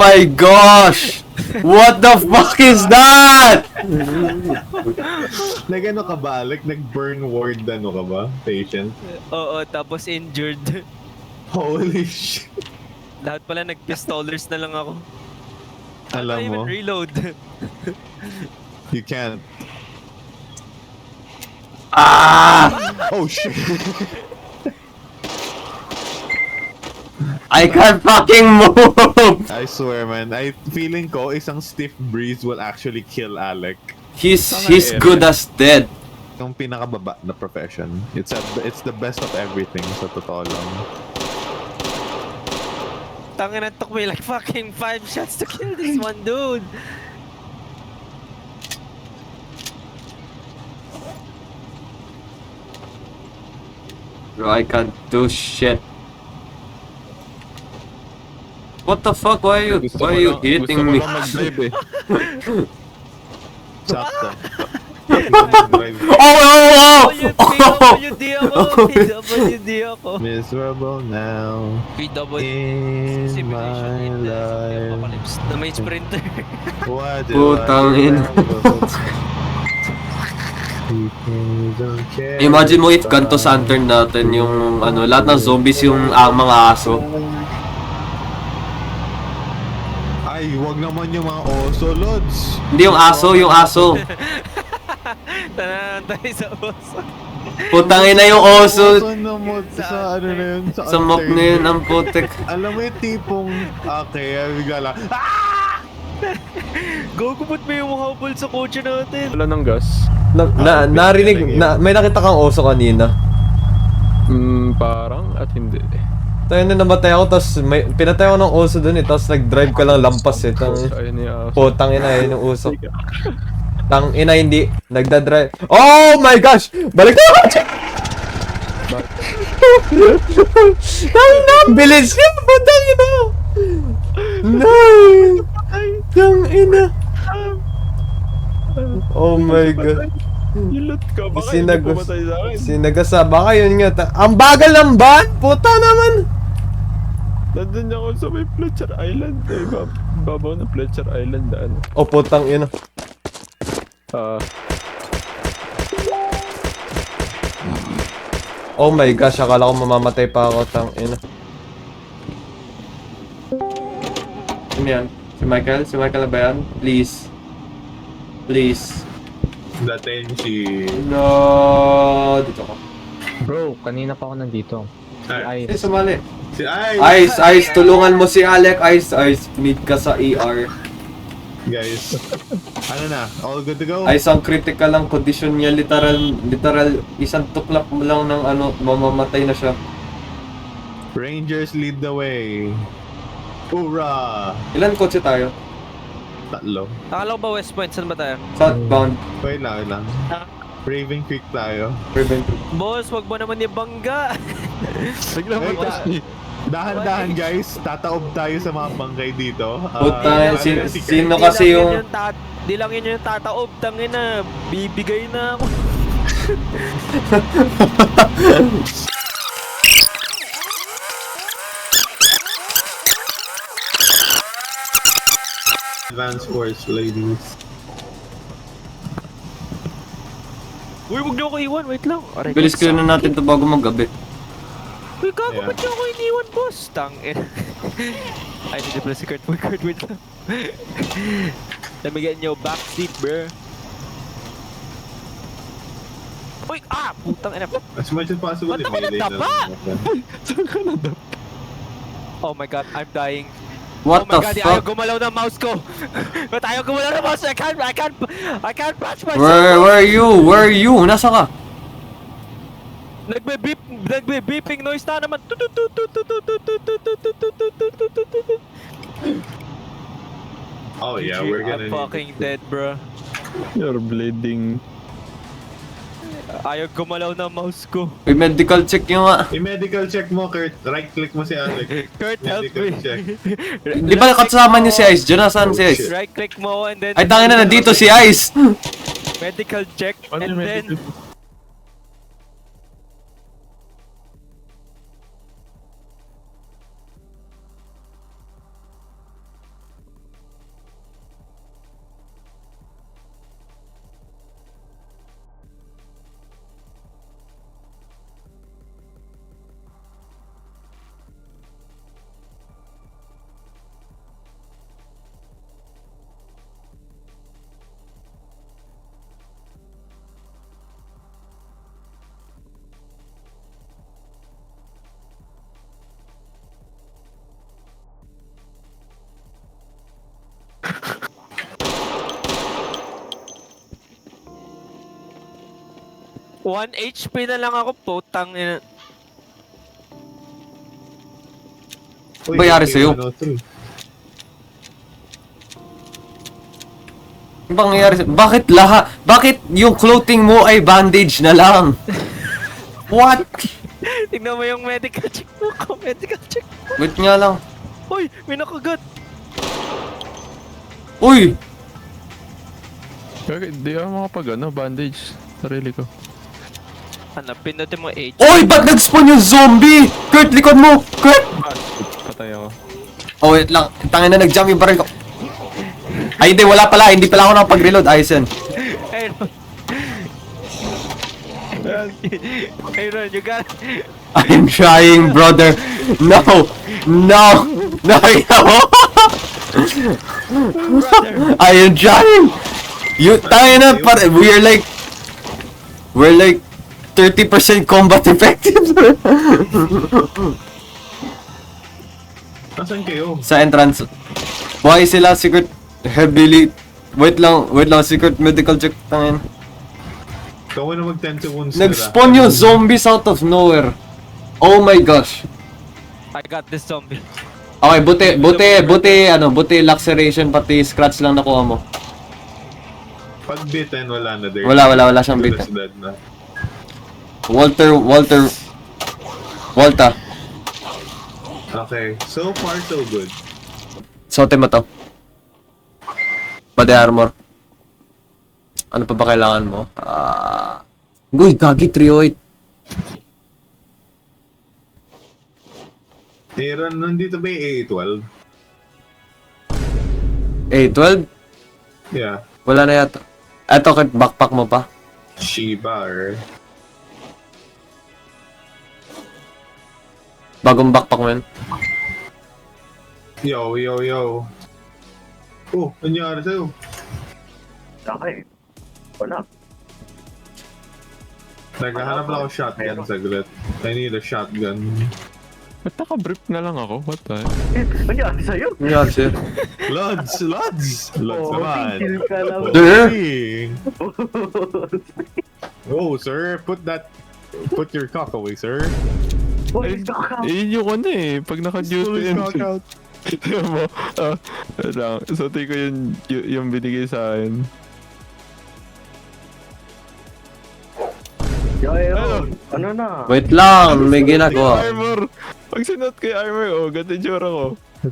my gosh! What the fuck is that? Nag-ano ka ba? Like, nag-burn ward ano ka ba? Patient? Oo, tapos injured. Holy shit. Lahat pala nag-pistolers na lang ako. How do Alam I mo, even reload? you can't. Ah! Oh shit. I can't fucking move! I swear man, feeling ko isang stiff breeze will actually kill Alec. He's good as dead. Yung pinakababa na profession. It's the best of everything sa totoo lang. Tangin, it took me like fucking 5 shots to kill this one dude. Bro, I can't do shit. What the fuck? Why are you hitting me? mag-drive eh. Sakto. Oh! PWD ako! PWD ako! Miserable now PWD in simulation my in the life. apocalypse. Na may sprinter. What do Putang I ina. do? Imagine mo if ganito Saturn natin yung ano, lahat ng zombies yung mga aso. Ay, wag naman yung mga oso, Lods. Hindi yung aso, yung aso. Tanahan tayo sa oso. Putang ina yung oso. Oso na mo sa ano na yun, Sa mock na yun, ang putik. Alam mo yung tipong, okay, bigla lang, Gogo, ba't may umahapol sa kotse natin? Wala ng gas. Narinig, may nakita kang oso kanina. Parang at hindi. Tayo na namatay ako, tapos pinatay ako ng oso dun eh, tapos nag-drive ka lang lampas eh. Ayun niya. Putang ina yun yung uso. Tang ina hindi, nagda-drive. Oh my gosh! Balik na ako! Tang ina, bilis niya! Putang ina! Nay! Tang ina! Oh my god. Hilot ka. Baka hindi Sinagos. pumatay sa akin. Sinagasaba ka yun nga. Ang bagal ng van! Puta naman! Nandun ako sa may Fletcher Island. Eh, babaw na Fletcher Island daan. Oh putang ina. Oh my gosh, akala ko mamamatay pa ako, tang ina. Sino yan? Si Michael? Si Michael na ba yan? Please. Please. datin si... No, dito ka. Bro, kanina pa ako nandito. Ay, Eh, sumali. si Ice! Ice, tulungan mo si Alec. Ice, need ka sa ER. Guys, ano na? All good to go? Ice, ang critical lang condition niya. Literal, isang tuklap mo lang ng ano, mamamatay na siya. Rangers lead the way. Hoorah! Ilan kotse tayo? Tatlo. Akala ko ba West Point? Saan ba tayo? Southbound. Wait lang. Raven Creek tayo. Prevent. Boss, wag mo naman ibangga. Bigla Wait, mo dahan-dahan guys, tataob tayo sa mga bangkay dito. Puta, sino Di kasi lang yung... yun di lang yun yung tataob. Tangin na, bibigay na ako. Advance Force, ladies. Uy, wag niyo ako iwan. Wait lang. Aray, Bilis ko na natin to bago maggabi. Uy, gago, Yeah. ba't niyo ako iniwan, boss? Tangin. Ay, hindi pala si Kurt. Wait lang. Let me get in your backseat, bro. Uy, putang ina. As much as possible, Ba't ako i-melee na nadapa? lang natin. Saan ka na daw? Oh my god, I'm dying. What oh my the god, ayaw fuck? gumalaw ng mouse ko. Ba't ayaw gumalaw ng mouse? I can't patch myself. Where are you? Nasa ka? Nagbe-beeping noise na naman. Oh yeah, we're gonna I'm fucking dead, bro. You're bleeding. Ayaw gumalaw ng mouse ko. May medical check nyo nga. I-medical check mo, Kurt. Right-click mo si Alec. Kurt, help Medical me. check. Di ba kasama niyo si Ice? Diyan nasaan si Ice? Right click mo and then... Ay, tangin na, nandito si Ice! Medical check Ano and yung then... medical? 1 HP na lang ako, putang ina. Uy, Bayari sa'yo? 103. Ano bang nangyari sa... Bakit Bakit yung clothing mo ay bandage na lang? What? Tingnan mo yung medical check mo ko, medical check. Wait nga lang. Uy, may nakagat. Uy! Kaya di ako makapag bandage. Sarili ko. Ano, pinutin mo H. Uy! Ba't nag-spawn yung zombie? Kurt, likod mo! Kurt! Patay ako. Oh, wait lang. Tangin na nag-jump yung baril ko. Ay, hindi. Wala pala. Hindi pala ako nakapag-reload. Ayos yan. Ayun. Ayun, you got I'm trying, brother. No! No! No! I am trying! You, tayo na, we're like 30% combat effective. Nasaan kayo? Sa entrance. Buhay sila, secret, heavily. Wait lang, secret medical check. Tangin. Ikaw na mag-10 seconds Nag-spawn yung zombies out of nowhere. Oh my gosh. I got this zombie. Okay, buti laceration pati scratch lang nakuha mo. Pag bitten, wala na there. Wala siyang Dude bit. is dead na. Volta. Okay, so far so good. Sote mo to. Body armor. Ano pa ba kailangan mo? Uy, gagi 308. Aaron, nandito ba yung A12? A12? Yeah. Wala na yata. Eto, backpack mo pa. Shiba or... Bagong backpack mo yun. Yo. Oh, nangyari sa'yo? Okay. Wala. Naghahanap lang ako shotgun saglit. I need a shotgun. Ba't naka-brief na lang ako? What the? Nangyari sa'yo? Yeah, sir. Lods naman. Kill ka lang. Sir? Oh, sir, put your cock away, sir. Uy, naka. Yun yung ano eh. Pag naka-duty Pull his yun. cock out. Tignan mo. Wait lang. Sote ko yung binigay sa akin. Yo, ano na? Wait lang, may ginagawa. Armor! Pag sinuot ko yung armor, ganito yung tsura ko.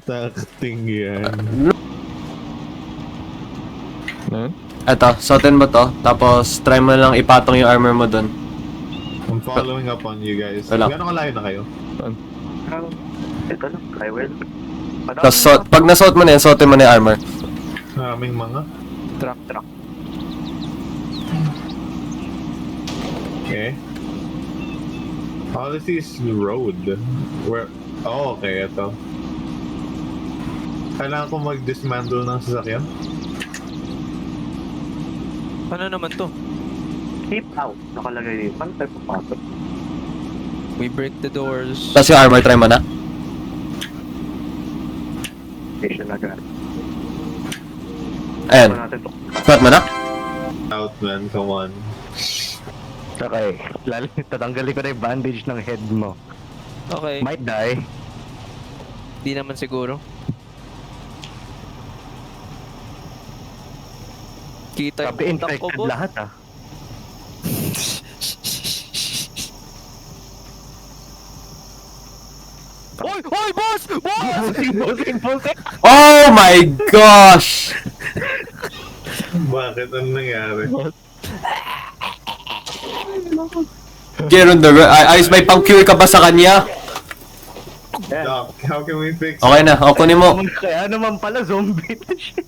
Takting yan. Ano? Eto, soten mo to. Tapos, try mo lang ipatong yung armor mo dun. I'm following up on you guys. Wala. Gano'ng kalayo na kayo? Ito lang, I will. Tapos, pag nasuot mo na yun, soten mo na yung armor. Maraming mga. Truck. Okay. All I see is road. Where? Oh, okay, ito. Kailangan ko mag-dismantle ng sasakyan? Ano naman to? Keep out. Nakalagay. Paano tayo papasok? We break the doors. Tapos yung armor, try mo na. Station agad. Ayan, Paano natin to? suot mo na. Out, man. Come on. Okay. Tatanggalin ko na yung bandage ng head mo. Okay, Might die. di naman siguro. Kita Sabi yung utak ko, infected boss. lahat ah. Oy, boss! Bossing. Oh my gosh! Bakit? Ano nangyari? Geron the ayos, may pang-cure ka ba sa kanya? Doc, how can we fix Okay na, o kunin mo. Kaya naman pala zombie na shit.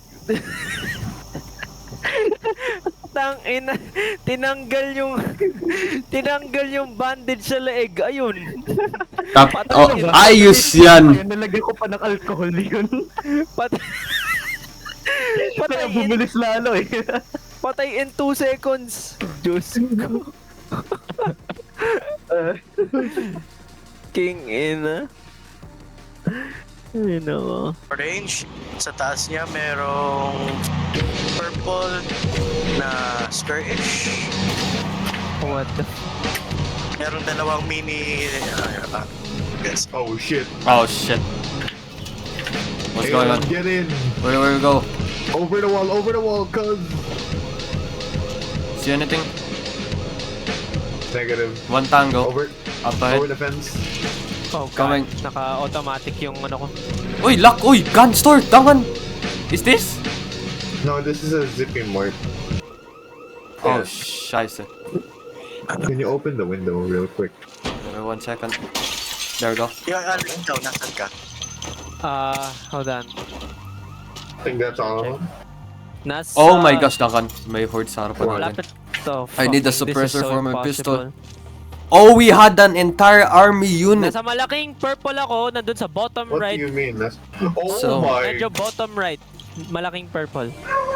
Tangina, tinanggal yung bandage sa leeg. Ayun. Ayos yan. Kaya nalagyan ko pa ng alcohol yun. Pat Kaya bumilis lalo eh. patay in 2 seconds. Diyos ko. King ina. Ayun ako. Orange. Sa taas niya merong purple na skirtish. What the... Meron dalawang mini... Yes. Oh shit. Oh shit. What's going on? Get in. Where we go? Over the wall, cuz. See anything? Negative. One tango. Over Up ahead. the fence. Oh, Coming. God. Naka-automatic yung ano ko. Uy, lock! Uy, gun store! Dangan! Is this? No, this is a zippy mort. Oh, Yes. scheisse. Can you open the window real quick? 1 second. There we go. Yung ano ikaw, nasan ka? Hold on. I think that's all. Nasa... Oh my gosh, Duncan. May horde sa harapan natin. Lapit to. I need a Fucking, this is suppressor so for my impossible. pistol. Oh, we had an entire army unit. Nasa malaking purple ako, nandun sa bottom What right. do you mean? Oh So- my. Medyo bottom right. Malaking purple.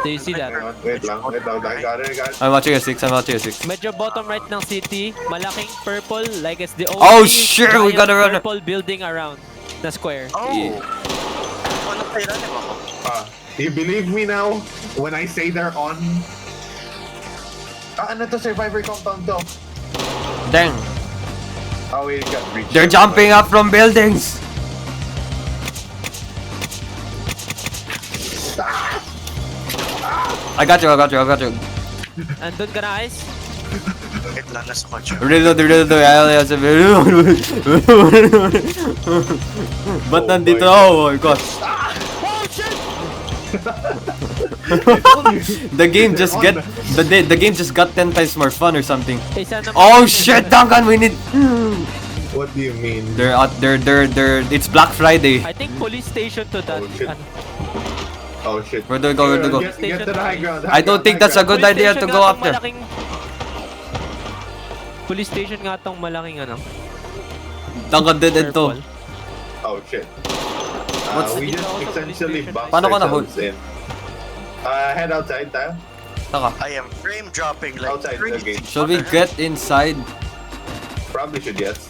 Do you see that? Wait lang. I got it. I'm watching a 6. Medyo bottom right ng city, malaking purple, like it's the only Oh, shit, we giant gotta run. purple building around the square. Oh! Yeah. Ano kaya rin ako? You believe me now when I say they're on? Ano to, survivor compound to? Dang. Oh, we got breached. They're jumping up from buildings. I got you. Andun ka na, Ice? Wait lang, nasa kotse. Reload. Ba't Oh nandito? my Oh my gosh. The game just got 10 times more fun or something. Isa naman. Oh shit, Duncan, we need. What do you mean? They're it's Black Friday. I think police station to that. Oh, shit. ano. Oh shit. Where do we go? Get to the high ground. I don't think that's a good Police idea station to nga go tong up there. Police station nga tong malaking ano. Duncan did it too. Purple. Oh shit. What's- We just Dito ako sa essentially police station. boxed Paano ko na-hold? ourselves in. Head outside tayo. Taka. I am frame dropping like Outside the crazy. gate. Should we get inside? Probably should, yes.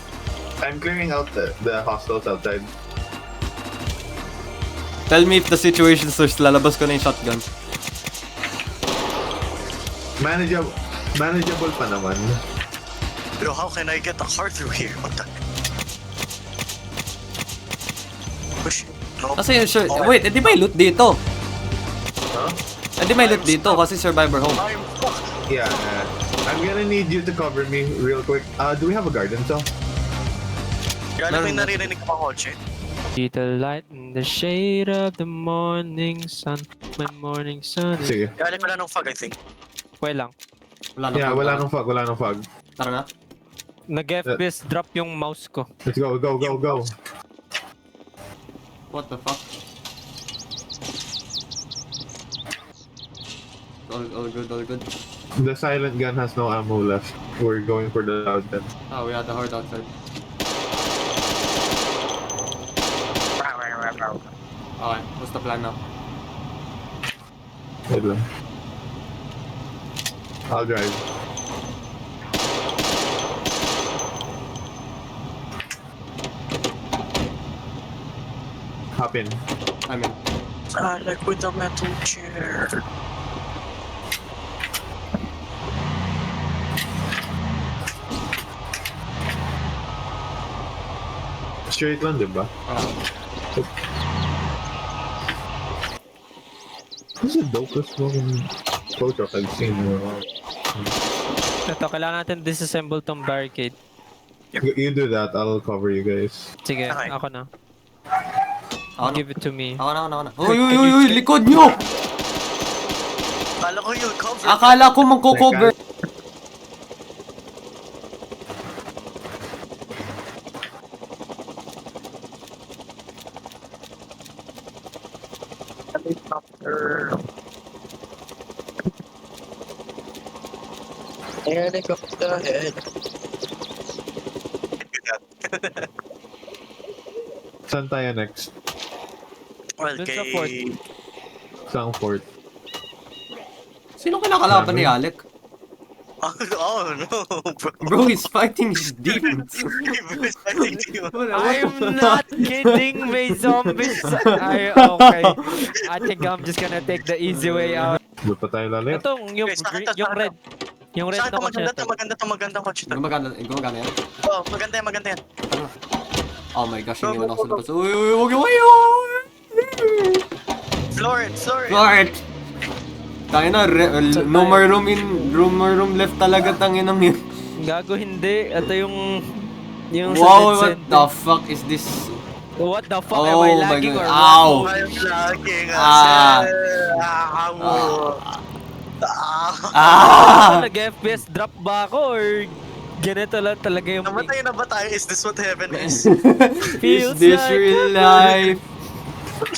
I'm clearing out the hostels outside. Tell me if the situation starts, lalabas ko na yung shotgun. Manageable pa naman. Pero how can I get the car through here? What the? Push. No. Kasi sure, wait, edi may loot dito. Huh? Edi may loot dito kasi survivor home. I'm fucked. Yeah. I'm gonna need you to cover me real quick. Do we have a garden cell? Galing may naririnig ka pa kotse. See the light in the shade of the morning sun. My morning sun is... Sige. Galing pala ng fog, I think. Wait lang. Yeah, wala nang fog. Tara na. Nag-FPS drop yung mouse ko. Let's go. What the fuck? All good. The silent gun has no ammo left. We're going for the loud gun. Oh, we had the horde outside. Okay, what's the plan now? Wait lang. I'll drive. Hop in. I'm in. I like with the metal chair. Straight lang, diba? This is the dopest fucking tow truck I've seen in a while. Ito, kailangan natin disassemble tong barricade. You do that, I'll cover you guys. Sige, Okay. ako na. Ako na. Give it to me. Ako na. Uy, likod nyo! Kala ko yung cover. Akala ko magko-cover. Helicopter. Helicopter head. Saan tayo next? Well, Dun sa fort. Saang fort? Sino kinakalaban ni Alec? Oh no, bro. Bro, he's fighting his demons. I'm not kidding, may zombies. Ay, okay. I think I'm just gonna take the easy way out. Doon pa tayo lalit. Itong, yung, Okay, saan yung red. Yung red Saan na ito maganda kotse. to, magandang kotse to. Gumagana yan? Oh, maganda yan. Oh my gosh, iniwan ako sa labas. Uy, huwag yung uy! Floor it. Lord! Tangina, no more room left talaga, tanginang yun. Gago hindi. Ito yung Wow, sa what the fuck is this? What the fuck? Oh Am I my lagging God. or Ow. what? I'm lagging Ah. Ah! Nag-FPS drop ba ako or ganito lang talaga yung Namatay na ba tayo? Is this what heaven is? Is Feels this like real life?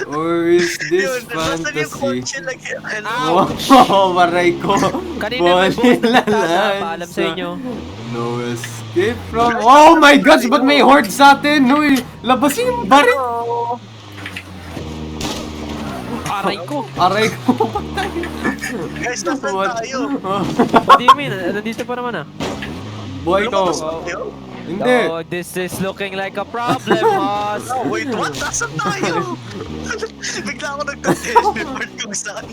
Or is this Yun, nasaan yung fantasy? kotse like, hello? Wow, maray ko. Kanina may bukas na Bonila tasa, paalam sa lansa. inyo. No escape from... Oh my gosh, ba't may horde sa atin? Uy, labasin yung baril. Aray ko. Aray ko. Guys, nasaan What? tayo? What do you mean? Nandito pa naman ah. Buhay ko. Lumabas ba tayo? Hindi. Oh, this is looking like a problem, boss. Oh, wait, what? Nasaan tayo? Bigla ako nagka-teleport kung saan.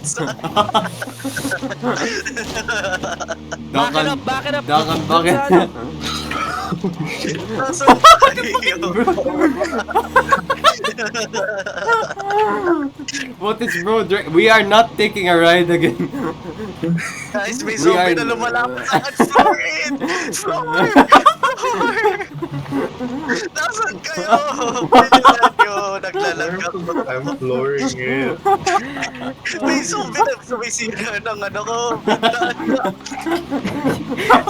Back it up, back it up. Dakan, Dun bakit? sa ano? Nasaan tayo? What is bro? We are not taking a ride again. Guys, may We zombie are- na lumalapit sa akin. Floor it! Floor! Nasaan kayo? Pilihan nyo. Naglalagak. I'm flooring it. May zombie na sumisira ng ano ko.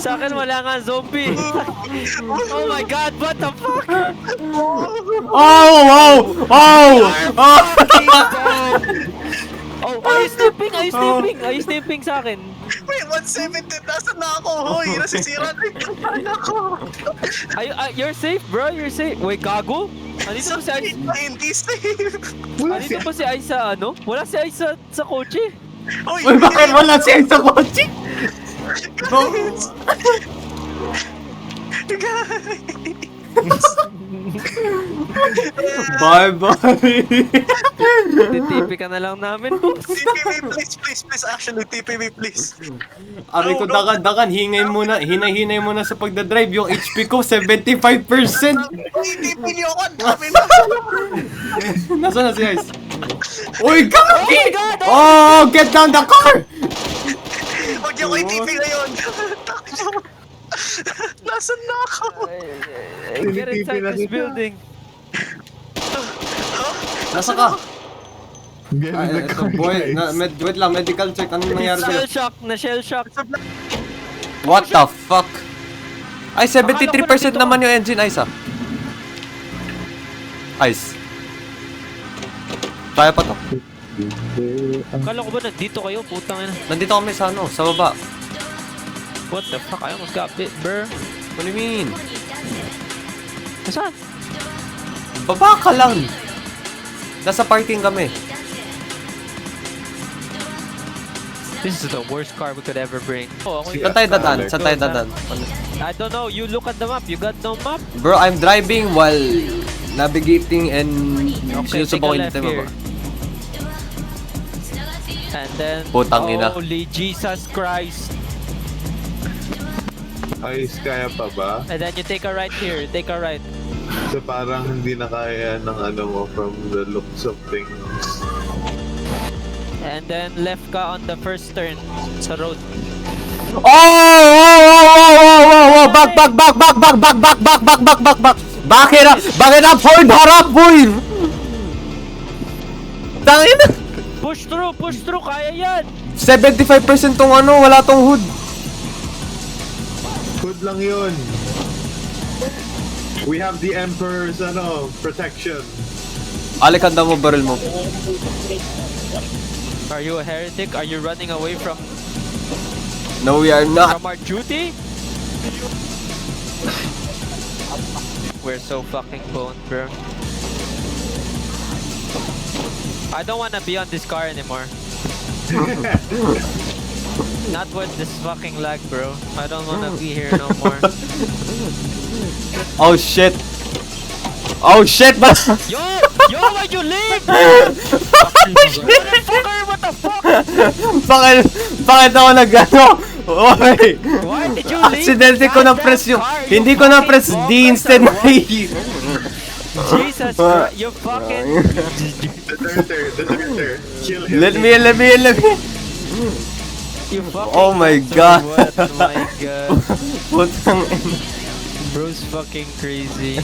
Sa akin wala nga zombie. Oh my god, what the fuck? Oh, wow! Oh! Oh! Oh, are you sleeping? Are you sleeping? Are you sleeping sa akin? May 170. Nasaan na ako? Hoy, nasisira na yung kampanya ko. You're safe, bro. You're safe. Wait, gago? Andito ba si Ice? Hindi safe. Andito ba si Ice sa ano? Wala si Ice sa kotse. Hoy, Uy, bakit wala siya sa kotse? Guys! Guys! Bye-bye! Titipi ka na lang namin, boss. TPV, please. Actually, TPV, please. Aray ko, dakan, hinay hinay muna sa pagdadrive. Yung HP ko, 75%! TPV niyo ako. Ang dami na. Nasaan na si Ice? Uy, gagi! Oh my God! Oh, get down the car! Huwag niyo ko i-TP ngayon. Takbo. Nasaan na ako? Get inside this building. Nasa ka? Get in the Ito, car, boy. guys. Wait lang, medical check. Anong nangyari sa'yo? Shell shock. What the fuck? Ay, 73% naman yung engine, Ice ah. Ice. Kaya pa to. Kala ko ba nandito kayo? Putang ina. Nandito kami sa ano, sa baba. What the fuck? I almost got bit, bro. What do you mean? Nasaan? Baba ka lang. Nasa parking kami. This is the worst car we could ever bring. Oh, ako Saan tayo dadaan? Saan tayo dadaan? I don't know. You look at the map. You got no map. Bro, I'm driving while navigating and Okay, take a sinusubukin left natin here. baba. And then, Putang ina. holy Jesus Christ. Ayos, kaya pa ba? And then you take a right here. Take a right. So parang hindi na kaya ng ano mo from the looks of things. And then left ka on the first turn sa road. Oh! Back! Back it up! Hold harap, boy! Tangin na! Push through. Kaya yan. 75% tong ano, wala tong hood. Good lang yun. We have the Emperor's protection. Alikanda mo, barrel mo. Are you a heretic? Are you running away from No, we are not. our duty? We're so fucking boned, bro. I don't wanna be on this car anymore. Not with this fucking lag, bro. I don't wanna be here no more. Oh shit! Yo, why'd you leave? Motherfucker, what the fuck? Bakit ako Oy! Why did you leave? Aksidente ko na press yung... Car? Hindi You ko na fucking press walk D like instead a na rock. E. Jesus Christ, you fucking... Deserter. Kill him. Let me. You fucking... Oh my monster, God. What? My God. Putang ina. Bro's fucking crazy.